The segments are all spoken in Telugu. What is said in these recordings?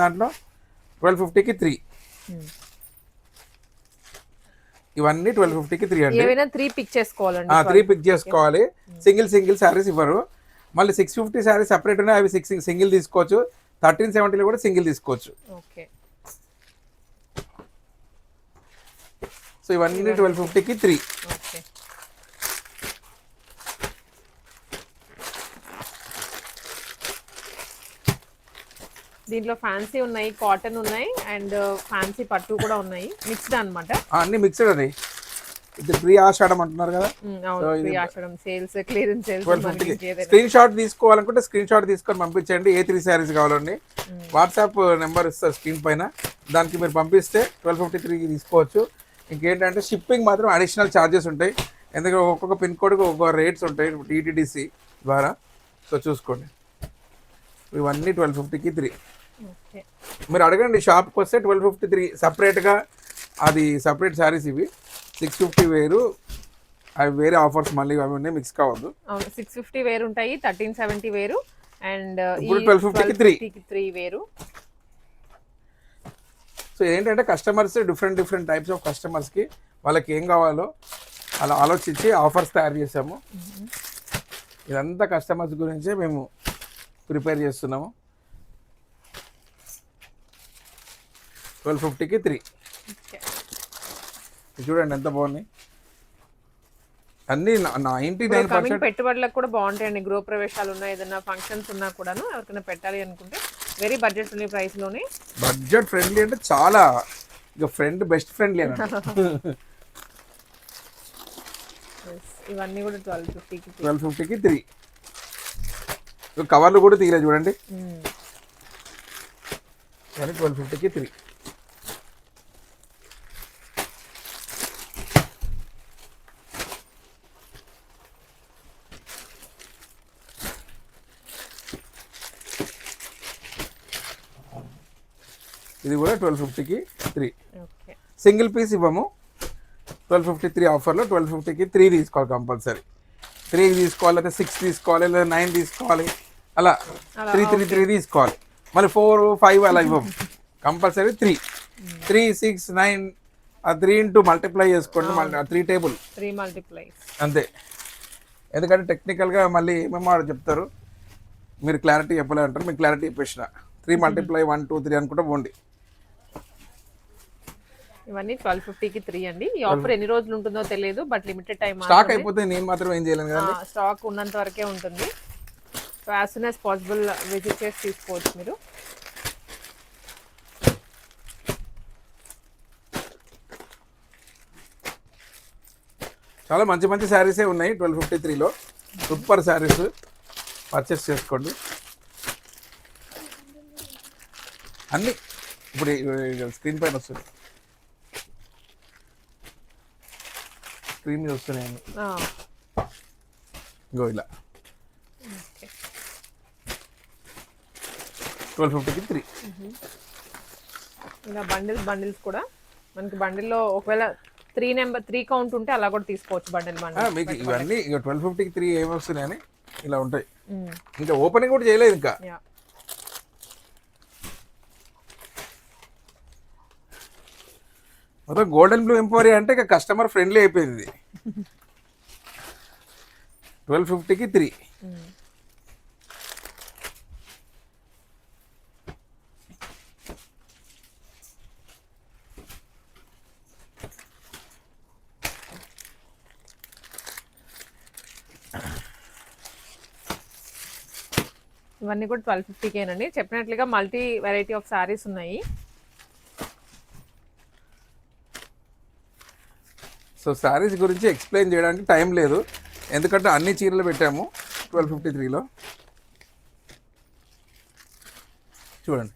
దాంట్లో 1250కి 3. ఇవన్నీ 1250కి 3 అండి. ఏవైనా 3 పిక్ చేసుకోవాలండి. 3 పిక్ చేసుకోవాలి. సింగిల్ శారీస్ ఇవ్వరు. మళ్ళీ 650 శారీస్ సెపరేట్ ఉన్నాయి, అవి సింగిల్ తీసుకోవచ్చు. 1370లో కూడా సింగిల్ తీసుకోవచ్చు. ఓకే. సో ఇవన్నీ 1250కి 3. ఓకే. దీంట్లో ఫ్యాన్సీ ఉన్నాయి, కాటన్ ఉన్నాయి, అండ్ ఫ్యాన్సీ పట్టు కూడా ఉన్నాయి. మిక్స్డ్ అన్నమాట. అన్ని మిక్స్డ్ అండి. ఇది ప్రీ ఆషాఢం అంటున్నారు కదా. అవును, pre Ashadham sales, clearance sales. Screenshot తీసుకోవాలనుకుంటే స్క్రీన్ షాట్ తీసుకొని పంపించండి. ఏ3 శారీస్ కావాలండి. వాట్సాప్ నెంబర్ ఇస్తారు స్క్రీన్ పైన, దానికి మీరు పంపిస్తే 1253 తీసుకోవచ్చు. ఇంకేంటంటే షిప్పింగ్ మాత్రం అడిషనల్ ఛార్జెస్ ఉంటాయి, ఎందుకంటే ఒక్కొక్క పిన్ కోడ్కి ఒక్కొక్క రేట్స్ ఉంటాయి టీటీడీసీ ద్వారా. సో చూసుకోండి. ఇవన్నీ 1250కి 3. మీరు అడగండి షాప్కి వస్తే 1253 సపరేట్గా, అది సపరేట్ శారీస్. ఇవి 650 వేరు, అవి వేరే ఆఫర్స్ మళ్ళీ అవి ఉన్నాయి, మిక్స్ కావద్దు. 650 వేరు ఉంటాయి, 1370 వేరు, అండ్ 1250కి 3 వేరు. సో ఏంటంటే కస్టమర్స్ డిఫరెంట్ టైప్స్ ఆఫ్ కస్టమర్స్కి వాళ్ళకి ఏం కావాలో అలా ఆలోచించి ఆఫర్స్ తయారు చేసాము. ఇదంతా కస్టమర్స్ గురించే మేము ప్రిపేర్ చేస్తున్నాము. 1250కి 3. చూడండి ఎంత బాగున్నాయి అన్ని. 99% పెట్టుబడులకు కూడా బాగుంటాయండి. గృహ ప్రవేశాలు ఉన్నాయి, ఏదైనా ఫంక్షన్స్ ఉన్నా కూడాను ఎవరికైనా పెట్టాలి అనుకుంటే వెరీ బడ్జెట్ ఫ్రెండ్లీ ప్రైస్ లోనే. బడ్జెట్ ఫ్రెండ్లీ అంటే చాలా, ఇక బెస్ట్ ఫ్రెండ్లీ అన్నమాట. ఇవన్నీ కూడా 1250కి 3. కవర్లు కూడా తీయలేదు చూడండి. కానీ 1250కి 3. ఇది కూడా 1250కి 3. సింగిల్ పీస్ ఇవ్వము. 1253 ఆఫర్లో 1250కి 3 తీసుకోవాలి కంపల్సరీ. 3 తీసుకోవాలి, లేదా 6 తీసుకోవాలి, లేదా 9 తీసుకోవాలి, అలా 3 తీసుకోవాలి. మళ్ళీ 4, 5 అలా ఇవ్వము. కంపల్సరీ 3, 6, 9 ఆ 3 ఇంటూ మల్టిప్లై చేసుకోండి. మళ్ళీ 3 టేబుల్ 3 మల్టిప్లై అంతే. ఎందుకంటే టెక్నికల్గా మళ్ళీ ఏమేమో చెప్తారు, మీరు క్లారిటీ చెప్పలే అంటారు. మీకు క్లారిటీ చెప్పేసిన 3 మల్టిప్లై 1, 2, 3 అనుకుంటా పోండి. ఇవన్నీ 1250కి 3 అండి. ఈ ఆఫర్ ఎన్ని రోజులు ఉంటుందో తెలియదు, బట్ లిమిటెడ్ టైం. స్టాక్ అయిపోతే నేను మాత్రం ఏం చేయలేను కదా. స్టాక్ ఉన్నంత వరకే ఉంటుంది. So as soon as possible visit చేసి తీసుకోవచ్చు మీరు. చాలా మంచి మంచి శారీసే ఉన్నాయి 1253లో. సూపర్ శారీస్ పర్చేస్ చేసుకోండి. అన్నీ ఇప్పుడు స్క్రీన్ పైన వస్తుంది, స్క్రీన్ మీద వస్తున్నాయి. ఇంకో ఇలా 1250కి 3. ఇలా బండిల్స్ కూడా మనకి బండిల్లో ఒకవేళ 3 కౌంట్ ఉంటే అలా కూడా తీసుకోవచ్చు. బండిల్ మీకు ఇవన్నీ ఇక 1250కి 3 ఏమొస్తున్నాయని ఇలా ఉంటాయి. ఇంకా ఓపెనింగ్ కూడా చేయలేదు ఇంకా. మొత్తం గోల్డెన్ బ్లూ ఎంపోరియా అంటే ఇక కస్టమర్ ఫ్రెండ్లీ అయిపోయింది. 1250కి 3. ఇవన్నీ కూడా 1250కేనండి. చెప్పినట్లుగా మల్టీ వెరైటీ ఆఫ్ సారీస్ ఉన్నాయి. సో శారీస్ గురించి ఎక్స్ప్లెయిన్ చేయడానికి టైం లేదు, ఎందుకంటే అన్ని చీరలు పెట్టాము 1253లో. చూడండి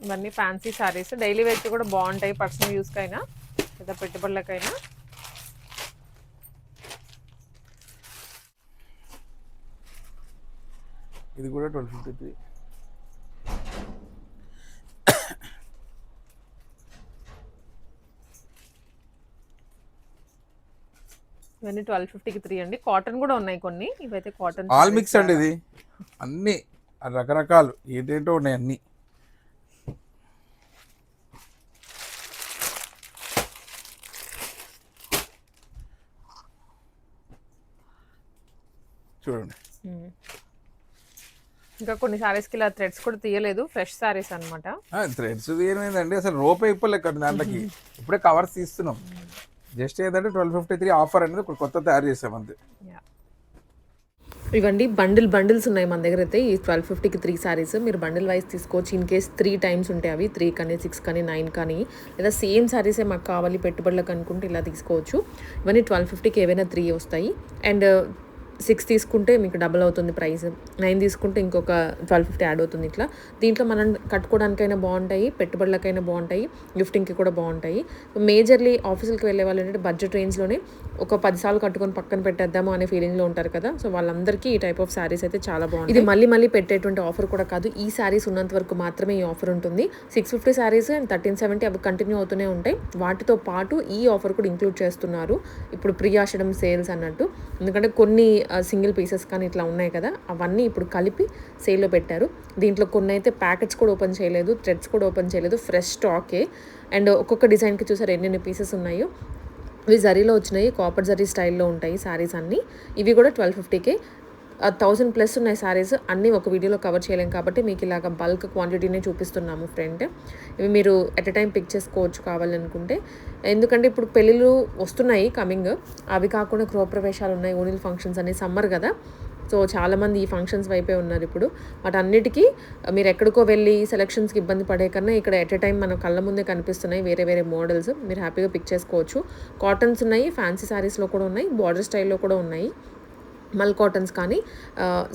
ఇవన్నీ ఫ్యాన్సీ సారీస్. డైలీ వేర్ కూడా బాగుంటాయి, పర్సనల్ యూస్కైనా లేదా పెట్టుబడులకైనా. ఇది కూడా 1253. ఇవన్నీ 1250కి 3 అండి. కాటన్ కూడా ఉన్నాయి కొన్ని. ఇవైతే కాటన్ ఆల్ మిక్స్ అండి ఇది, అన్ని రకరకాలు ఏంటేంటో ఉన్నాయి అన్ని. చూడండి ఇంకా కొన్ని సారీస్కి ఇలా థ్రెడ్స్ కూడా తీయలేదు, ఫ్రెష్ సారీస్ అనమాట. థ్రెడ్స్ ఏమైందండి అసలు రోప్ అయిపోలేక దాంట్లోకి, ఇప్పుడే కవర్స్ తీస్తున్నాం. జస్ట్ ఏంటంటే 1253 ఆఫర్ అనేది ఒక కొత్త తయారు చేసాం అంతే. ఇవ్వండి బండిల్స్ ఉన్నాయి మన దగ్గర అయితే. ఈ 1250కి 3 సారీస్ మీరు బండిల్ వైజ్ తీసుకోవచ్చు. ఇన్ కేస్ 3 టైమ్స్ ఉంటాయి అవి, 3 కానీ 6 కానీ 9 కానీ, లేదా సేమ్ సారీసే మాకు కావాలి పెట్టుబడులకు అనుకుంటే ఇలా తీసుకోవచ్చు. ఇవన్నీ 1250కి ఏవైనా 3 వస్తాయి. అండ్ 6 తీసుకుంటే మీకు డబుల్ అవుతుంది ప్రైస్, 9 తీసుకుంటే ఇంకొక 1250 యాడ్ అవుతుంది. ఇట్లా దీంట్లో మనం కట్టుకోవడానికైనా బాగుంటాయి, పెట్టుబడులకైనా బాగుంటాయి, గిఫ్టింగ్కి కూడా బాగుంటాయి. మేజర్లీ ఆఫీసులకు వెళ్ళే వాళ్ళు ఏంటంటే బడ్జెట్ రేంజ్లోనే ఒక 10 సార్లు కట్టుకొని పక్కన పెట్టేద్దాము అనే ఫీలింగ్లో ఉంటారు కదా. సో వాళ్ళందరికీ ఈ టైప్ ఆఫ్ శారీస్ అయితే చాలా బాగుంది. ఇది మళ్ళీ పెట్టేటువంటి ఆఫర్ కూడా కాదు, ఈ శారీస్ ఉన్నంత వరకు మాత్రమే ఈ ఆఫర్ ఉంటుంది. 650 శారీస్ అండ్ 1370 అవి కంటిన్యూ అవుతూనే ఉంటాయి. వాటితో పాటు ఈ ఆఫర్ కూడా ఇంక్లూడ్ చేస్తున్నారు ఇప్పుడు ప్రీ ఆషాఢం సేల్స్ అన్నట్టు. ఎందుకంటే కొన్ని సింగిల్ పీసెస్ కానీ ఇట్లా ఉన్నాయి కదా, అవన్నీ ఇప్పుడు కలిపి సేల్లో పెట్టారు. దీంట్లో కొన్ని అయితే ప్యాకెట్స్ కూడా ఓపెన్ చేయలేదు, థ్రెడ్స్ కూడా ఓపెన్ చేయలేదు, ఫ్రెష్ స్టాకే. అండ్ ఒక్కొక్క డిజైన్కి చూసారు ఎన్ని పీసెస్ ఉన్నాయో. ఇవి జరీలో వచ్చినాయి, కాపర్ జరీ స్టైల్లో ఉంటాయి శారీస్ అన్నీ. ఇవి కూడా 1250కే 1000+ ఉన్నాయి శారీస్. అన్నీ ఒక వీడియోలో కవర్ చేయలేం కాబట్టి మీకు ఇలాగ బల్క్ క్వాంటిటీనే చూపిస్తున్నాము ఫ్రెండ్. ఇవి మీరు ఎట్ ఎ టైం పిక్ చేసుకోవచ్చు కావాలనుకుంటే. ఎందుకంటే ఇప్పుడు పెళ్ళిళ్ళు వస్తున్నాయి కమింగ్, అవి కాకుండా గృహప్రవేశాలు ఉన్నాయి, ఓనిల్ ఫంక్షన్స్ అని, సమ్మర్ కదా. సో చాలామంది ఈ ఫంక్షన్స్ వైపే ఉన్నారు ఇప్పుడు. వాటన్నిటికీ మీరు ఎక్కడికో వెళ్ళి సెలక్షన్స్కి ఇబ్బంది పడే కన్నా ఇక్కడ ఎట్ ఎ టైం మన కళ్ళ ముందే కనిపిస్తున్నాయి వేరే మోడల్స్, మీరు హ్యాపీగా పిక్ చేసుకోవచ్చు. కాటన్స్ ఉన్నాయి, ఫ్యాన్సీ శారీస్లో కూడా ఉన్నాయి, బార్డర్ స్టైల్లో కూడా ఉన్నాయి, మల్ కాటన్స్ కానీ.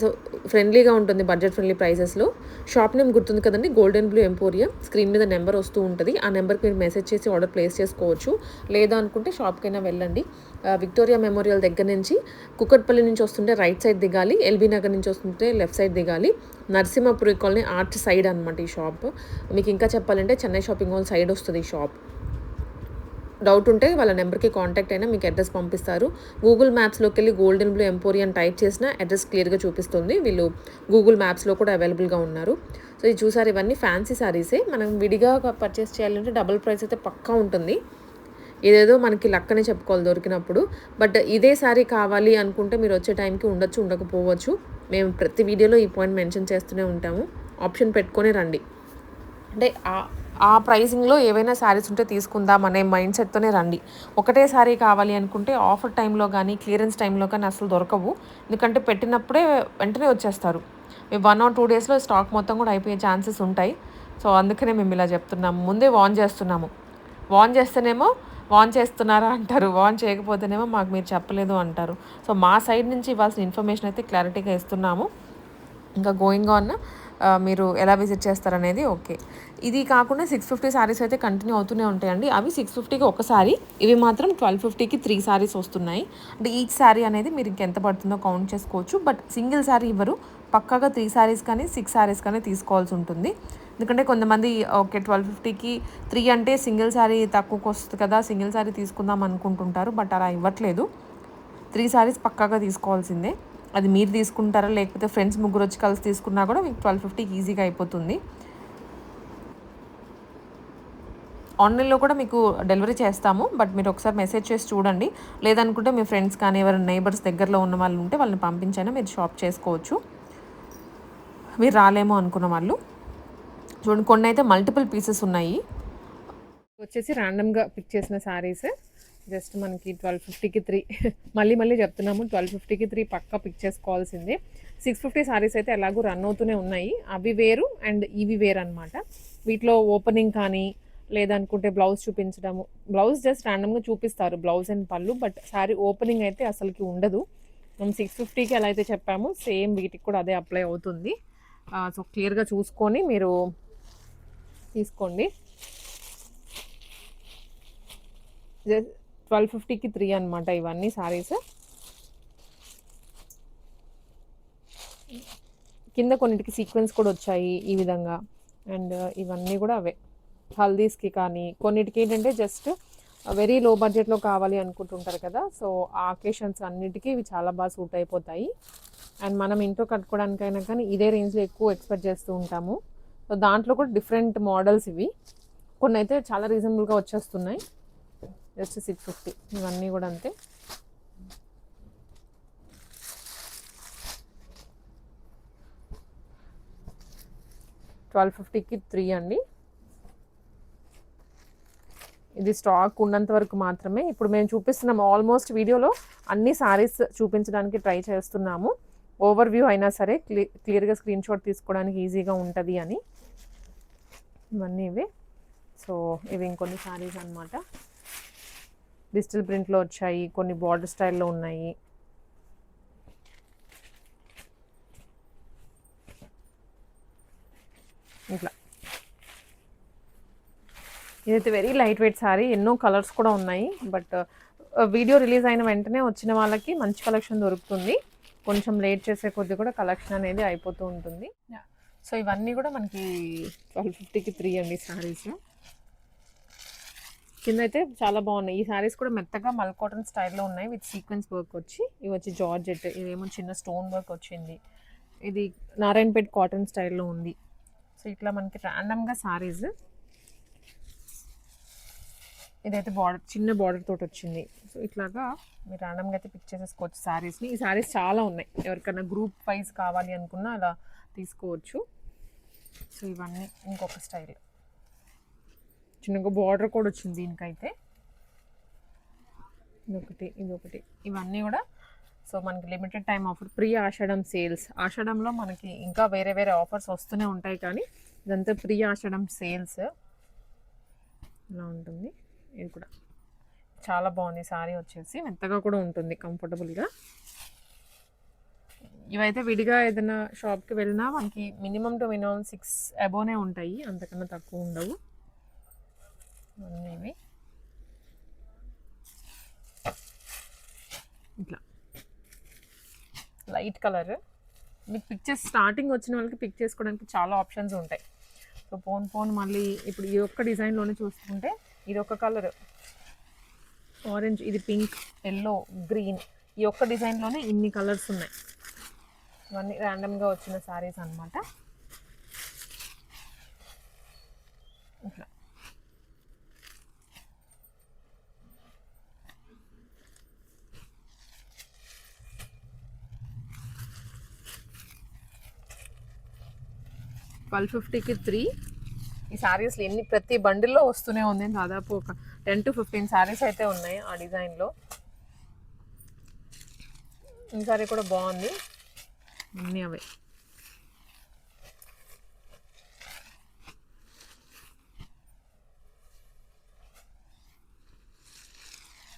సో ఫ్రెండ్లీగా ఉంటుంది, బడ్జెట్ ఫ్రెండ్లీ ప్రైసెస్లో. షాప్ నేమ్ గుర్తుంది కదండి, గోల్డెన్ బ్లూ ఎంపోరియం. స్క్రీన్ మీద నెంబర్ వస్తూ ఉంటుంది, ఆ నెంబర్కి మీరు మెసేజ్ చేసి ఆర్డర్ ప్లేస్ చేసుకోవచ్చు. లేదా అనుకుంటే షాప్కైనా వెళ్ళండి. విక్టోరియా మెమోరియల్ దగ్గర నుంచి కుకట్పల్లి నుంచి వస్తుంటే రైట్ సైడ్ దిగాలి, ఎల్బీ నగర్ నుంచి వస్తుంటే లెఫ్ట్ సైడ్ దిగాలి. నరసింహపురి కాలనీ ఆర్చ్ సైడ్ అనమాట ఈ షాప్. మీకు ఇంకా చెప్పాలంటే చెన్నై షాపింగ్ మాల్ సైడ్ వస్తుంది ఈ షాప్. డౌట్ ఉంటే వాళ్ళ నెంబర్కి కాంటాక్ట్ అయినా మీకు అడ్రస్ పంపిస్తారు. గూగుల్ మ్యాప్స్లోకి వెళ్ళి గోల్డెన్ బ్లూ ఎంపోరియం టైప్ చేసినా అడ్రస్ క్లియర్గా చూపిస్తుంది. వీళ్ళు గూగుల్ మ్యాప్స్లో కూడా అవైలబుల్గా ఉన్నారు. సో ఇది చూసారు, ఇవన్నీ ఫ్యాన్సీ శారీసే. మనం విడిగా పర్చేస్ చేయాలంటే డబుల్ ప్రైస్ అయితే పక్కా ఉంటుంది. ఇదేదో మనకి లక్కనే చెప్పుకోవాలి దొరికినప్పుడు. బట్ ఇదే శారీ కావాలి అనుకుంటే మీరు వచ్చే టైంకి ఉండొచ్చు, ఉండకపోవచ్చు. మేము ప్రతి వీడియోలో ఈ పాయింట్ మెన్షన్ చేస్తూనే ఉంటాము. ఆప్షన్ పెట్టుకొని రండి. అంటే ఆ ప్రైసింగ్లో ఏవైనా శారీస్ ఉంటే తీసుకుందాం అనే మైండ్ సెట్తోనే రండి. ఒకటే శారీ కావాలి అనుకుంటే ఆఫర్ టైంలో కానీ క్లియరెన్స్ టైంలో కానీ అసలు దొరకవు. ఎందుకంటే పెట్టినప్పుడే వెంటనే వచ్చేస్తారు. మేము 1 or 2 డేస్లో స్టాక్ మొత్తం కూడా అయిపోయే ఛాన్సెస్ ఉంటాయి. సో అందుకనే మేము ఇలా చెప్తున్నాము, ముందే వార్న్ చేస్తున్నాము. వార్న్ చేస్తేనేమో వార్న్ చేస్తున్నారా అంటారు, వార్న్ చేయకపోతేనేమో మాకు మీరు చెప్పలేదు అంటారు. సో మా సైడ్ నుంచి ఇవ్వాల్సిన ఇన్ఫర్మేషన్ అయితే క్లారిటీగా ఇస్తున్నాము. ఇంకా గోయింగ్ ఆన్ మీరు ఎలా విజిట్ చేస్తారనేది ఓకే. ఇది కాకుండా 650 శారీస్ అయితే కంటిన్యూ అవుతూనే ఉంటాయండి. అవి 650కి ఒకసారి, ఇవి మాత్రం 1250కి 3 శారీస్ వస్తున్నాయి. అంటే ఈచ్ శారీ అనేది మీరు ఇంకెంత పడుతుందో కౌంట్ చేసుకోవచ్చు. బట్ సింగిల్ శారీ ఇవ్వరు, పక్కాగా 3 శారీస్ కానీ 6 శారీస్ కానీ తీసుకోవాల్సి ఉంటుంది. ఎందుకంటే కొంతమంది ఓకే 1250కి 3 అంటే సింగిల్ శారీ తక్కువకి వస్తుంది కదా, సింగిల్ శారీ తీసుకుందాం అనుకుంటుంటారు. బట్ అలా ఇవ్వట్లేదు, 3 శారీస్ పక్కాగా తీసుకోవాల్సిందే. అది మీరు తీసుకుంటారా లేకపోతే ఫ్రెండ్స్ ముగ్గురు వచ్చి కలిసి తీసుకున్నా కూడా మీకు 1250కి ఈజీగా అయిపోతుంది. ఆన్లైన్లో కూడా మీకు డెలివరీ చేస్తాము, బట్ మీరు ఒకసారి మెసేజ్ చేసి చూడండి. లేదనుకుంటే మీ ఫ్రెండ్స్ కానీ ఎవరైనా నైబర్స్ దగ్గరలో ఉన్న వాళ్ళు ఉంటే వాళ్ళని పంపించైనా మీరు షాప్ చేసుకోవచ్చు. మీరు రాలేమో అనుకున్న వాళ్ళు చూడండి, కొన్ని అయితే మల్టిపుల్ పీసెస్ ఉన్నాయి. వచ్చేసి ర్యాండమ్గా పిక్ చేసిన శారీస్. జస్ట్ మనకి 1250కి 3 మళ్ళీ చెప్తున్నాము, 1250కి 3 పక్కా పిక్ చేసుకోవాల్సిందే. 650 శారీస్ అయితే ఎలాగో రన్ అవుతూనే ఉన్నాయి. అవి వేరు అండ్ ఇవి వేరు అనమాట. వీటిలో ఓపెనింగ్ కానీ లేదనుకుంటే బ్లౌజ్ చూపించడము, బ్లౌజ్ జస్ట్ ర్యాండమ్గా చూపిస్తారు, బ్లౌజ్ అండ్ పళ్ళు. బట్ శారీ ఓపెనింగ్ అయితే అసలుకి ఉండదు. మనం 650కి ఎలా అయితే చెప్పామో సేమ్ వీటికి కూడా అదే అప్లై అవుతుంది. సో క్లియర్గా చూసుకొని మీరు తీసుకోండి. 1250కి 3 అనమాట ఇవన్నీ శారీస్. కింద కొన్నిటికి సీక్వెన్స్ కూడా వచ్చాయి ఈ విధంగా. అండ్ ఇవన్నీ కూడా అవే హల్దీస్కి కానీ, కొన్నిటికి ఏంటంటే జస్ట్ వెరీ లో బడ్జెట్లో కావాలి అనుకుంటుంటారు కదా, సో ఆ అకేషన్స్ అన్నిటికీ ఇవి చాలా బాగా సూట్ అయిపోతాయి. అండ్ మనం ఇంట్లో కట్టుకోవడానికైనా కానీ ఇదే రేంజ్లో ఎక్కువ ఎక్స్పెక్ట్ చేస్తూ ఉంటాము. సో దాంట్లో కూడా డిఫరెంట్ మోడల్స్ ఇవి, కొన్ని అయితే చాలా రీజనబుల్గా వచ్చేస్తున్నాయి. జస్ట్ 650, ఇవన్నీ కూడా అంతే. $1250కి 3 అండి. ఇది స్టాక్ ఉన్నంత వరకు మాత్రమే. ఇప్పుడు మేము చూపిస్తున్నాము, ఆల్మోస్ట్ వీడియోలో అన్ని సారీస్ చూపించడానికి ట్రై చేస్తున్నాము. ఓవర్ వ్యూ అయినా సరే క్లియర్గా స్క్రీన్ షాట్ తీసుకోవడానికి ఈజీగా ఉంటుంది అని. ఇవన్నీ ఇవే. సో ఇవి ఇంకొన్ని సారీస్ అనమాట. డిజిటల్ ప్రింట్లో వచ్చాయి, కొన్ని బార్డర్ స్టైల్లో ఉన్నాయి. ఇట్లా ఇదైతే వెరీ లైట్ వెయిట్ సారీ, ఎన్నో కలర్స్ కూడా ఉన్నాయి. బట్ వీడియో రిలీజ్ అయిన వెంటనే వచ్చిన వాళ్ళకి మంచి కలెక్షన్ దొరుకుతుంది. కొంచెం లేట్ చేసే కొద్దీ కూడా కలెక్షన్ అనేది అయిపోతూ ఉంటుంది. సో ఇవన్నీ కూడా మనకి 1250కి 3 అండి సారీస్. కింద అయితే చాలా బాగున్నాయి. ఈ సారీస్ కూడా మెత్తగా మల్ కాటన్ స్టైల్లో ఉన్నాయి విత్ సీక్వెన్స్ వర్క్ వచ్చి. ఇవి వచ్చి జార్జెట్, ఇదేమో చిన్న స్టోన్ వర్క్ వచ్చింది. ఇది నారాయణపేట్ కాటన్ స్టైల్లో ఉంది. సో ఇట్లా మనకి ర్యాండమ్గా సారీస్. ఇదైతే బార్డర్, చిన్న బార్డర్ తోటి వచ్చింది. సో ఇట్లాగా మీరు ర్యాండమ్గా అయితే పిక్ చేసేసుకోవచ్చు శారీస్ని. ఈ శారీస్ చాలా ఉన్నాయి, ఎవరికైనా గ్రూప్ వైజ్ కావాలి అనుకున్నా అలా తీసుకోవచ్చు. సో ఇవన్నీ ఇంకొక స్టైల్, చిన్నగా బార్డర్ కూడా వచ్చింది దీనికైతే. ఇదొకటి ఇవన్నీ కూడా. సో మనకి limited time offer, pre Ashadham sales. ఆషాఢంలో మనకి ఇంకా వేరే వేరే ఆఫర్స్ వస్తూనే ఉంటాయి, కానీ ఇదంతా ప్రీ ఆషాఢం సేల్స్. ఇలా ఉంటుంది. ఇది కూడా చాలా బాగుంది సారీ వచ్చేసి, మెత్తగా కూడా ఉంటుంది కంఫర్టబుల్గా. ఇవైతే విడిగా ఏదైనా షాప్కి వెళ్ళినా మనకి మినిమం టు మినిమం 6 అబోనే ఉంటాయి, అంతకన్నా తక్కువ ఉండవు. ఇవి ఇట్లా లైట్ కలర్. మీకు పిక్చర్స్ స్టార్టింగ్ వచ్చిన వాళ్ళకి పిక్ చేసుకోవడానికి చాలా ఆప్షన్స్ ఉంటాయి. సో పోన్ మళ్ళీ ఇప్పుడు ఈ ఒక్క డిజైన్లోనే చూసుకుంటే ఇది ఒక కలర్ ఆరెంజ్, ఇది పింక్, ఎల్లో, గ్రీన్, ఈ ఒక్క డిజైన్లోనే ఇన్ని కలర్స్ ఉన్నాయి. ఇవన్నీ ర్యాండమ్గా వచ్చిన శారీస్ అనమాట. ఇట్లా $1250కి 3. ఈ శారీస్లో ఎన్ని, ప్రతి బండిల్లో వస్తూనే ఉంది. దాదాపు ఒక 10 to 15 శారీస్ అయితే ఉన్నాయి ఆ డిజైన్లో. ఈ సారీ కూడా బాగుంది, అన్నీ అవే.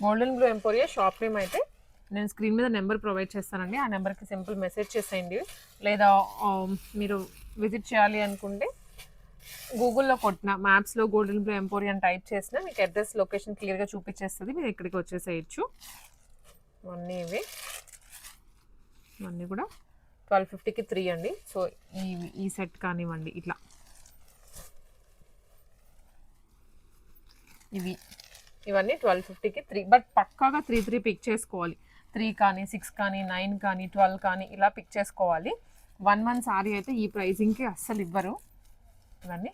Golden Blue Emporia shop name అయితే నేను స్క్రీన్ మీద నెంబర్ ప్రొవైడ్ చేస్తానండి. ఆ నెంబర్కి సింపుల్ మెసేజ్ చేసేయండి. లేదా మీరు విజిట్ చేయాలి అనుకుంటే గూగుల్లో కొట్టిన, మ్యాప్స్లో గోల్డెన్ బ్లూ ఎంపోరియా అని టైప్ చేసినా మీకు అడ్రస్, లొకేషన్ క్లియర్గా చూపించేస్తుంది. మీరు ఇక్కడికి వచ్చేసేయచ్చు. ఇవన్నీ ఇవి, ఇవన్నీ కూడా 1250కి 3 అండి. సో ఈ సెట్ కానివ్వండి, ఇట్లా ఇవన్నీ 1250కి 3. బట్ పక్కాగా 3 పిక్ చేసుకోవాలి. 3 కానీ 6 కానీ 9 కానీ 12 కానీ ఇలా పిక్ చేసుకోవాలి. 1 month సారీ అయితే ఈ ప్రైజింగ్కి అస్సలు ఇవ్వరు ఇవన్నీ.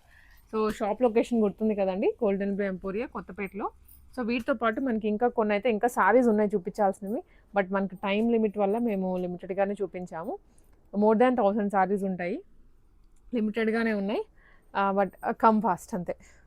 సో షాప్ లొకేషన్ గుర్తుంది కదండి, గోల్డెన్ బ్లూ ఎంపోరియా కొత్తపేటలో. సో వీటితో పాటు మనకి ఇంకా కొన్ని అయితే ఇంకా సారీస్ ఉన్నాయి చూపించాల్సినవి. బట్ మనకి టైం లిమిట్ వల్ల మేము లిమిటెడ్గానే చూపించాము. మోర్ దాన్ 1000 సారీస్ ఉంటాయి, లిమిటెడ్గానే ఉన్నాయి. బట్ కమ్ ఫాస్ట్ అంతే.